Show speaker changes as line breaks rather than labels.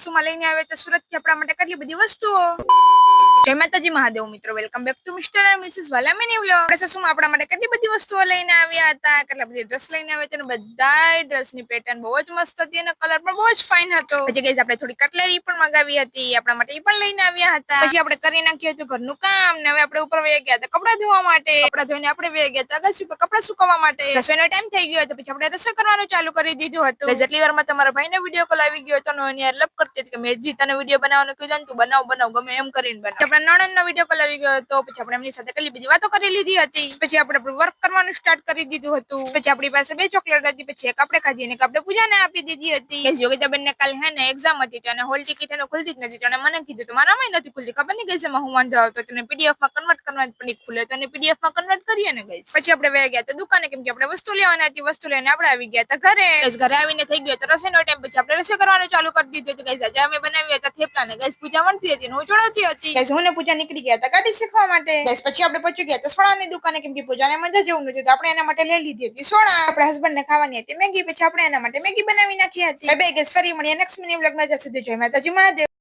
સાસુમાં લઈને આવે તો સુરત થી આપણા માટે કેટલી બધી વસ્તુઓ. જય માતાજી મહાદેવ મિત્રો, welcome back to mister and missus વાલામીની વ્લોગ. આપણે સાસુમાં આપણા માટે કેટલી બધી વસ્તુઓ લઈને આવ્યા હતા, કેટલા બધી ડ્રેસ લઈને આવ્યા હતા, અને બધા ડ્રેસની પેટર્ન બહુ જ મસ્ત હતી અને કલર પણ બહુ જ ફાઇન હતો. પછી ગાઈસ આપણે થોડી કટલેરી પણ મંગાવી હતી, આપણા માટે એ પણ લઈને આવ્યા હતા. પછી આપણે કરી નાખ્યું હતું ઘરનું કામ, ને હવે આપણે ઉપર વહી ગયા હતા કપડાં ધોવા માટે. કપડાં ધોઈને આપણે વહી ગયા હતા અગાસી પર કપડાં સુકવવા માટે. રસોઈનો ટાઈમ થઈ ગયો હતો, પછી આપણે રસોઈ કરવાનું ચાલુ કરી દીધું હતું. જેટલી વારમાં તમારા ભાઈનો વિડીયો કોલ આવી ગયો હતો, એની યાર લપ કરતી હતી કે મેં તને વિડીયો બનાવવાનું કીધું, તું બનાવ ગમે એમ કરીને બનાવ. આપણા નણંદનો વિડીયો કોલ આવી ગયો હતો, પછી આપણે એમની સાથે કેટલી બધી વાતો કરી લીધી હતી. પછી આપણે વર્ક કરવાનું સ્ટાર્ટ કરી દીધું હતું. પછી આપણી પાસે 2 ચોકલેટ હતી, પછી એક આપણે ખાધી અને એક આપણે પૂજાને આપી દીધી હતી. યોગિતાબેન ને કાલ હે ને એક્ઝામ હતી, અને હોલ ટિકિટ એને ખુલતી જ નથી. તો મને કીધું તો મારામાં નથી ખુલતી, ખબર નહીં ગઈ એમાં હું વાંધો આવતો, તેને પીડીએફ માં કન્વર્ટ કરવાની પણ ખુલે તો એને પીડીએફ માં કન્વર્ટ કરીએ ને ગઈ. પછી આપણે વહી ગયા તો દુકાને, કેમ કે આપણે વસ્તુ લેવાની હતી. વસ્તુ લઈને આપણે આવી ગયા હતા ઘરે. ઘરે આવીને થઈ ગયો તો રસોઈનો ટાઈમ. પછી આપણે રસોઈ કરવાનું ચાલુ કરી દીધું હતું. ગાઈસ આજે અમે બનાવ્યા હતા થેપલા, ને ગાઈસ પૂજા વણતી હતી, હું જોડાતી હતી. ગાઈસ હું ને પૂજા નીકળી ગયા હતા ગાડી શીખવા માટે. ગાઈસ પછી આપણે પહોંચી ગયા હતા સોડાની દુકાને, કેમ કે પૂજાને મજા જેવું નથી, તો આપણે એના માટે લઈ લીધી હતી સોડા. આપણા હસબન્ડ ને ખાવાની હતી મેગી, પછી આપણે એના માટે મેગી બનાવી નાખી હતી. બાય બાય ગાઈસ, ફરી મળીએ નેક્સ્ટ મિની વ્લોગમાં. જ્યાં સુધી જય માતાજી મહાદેવ.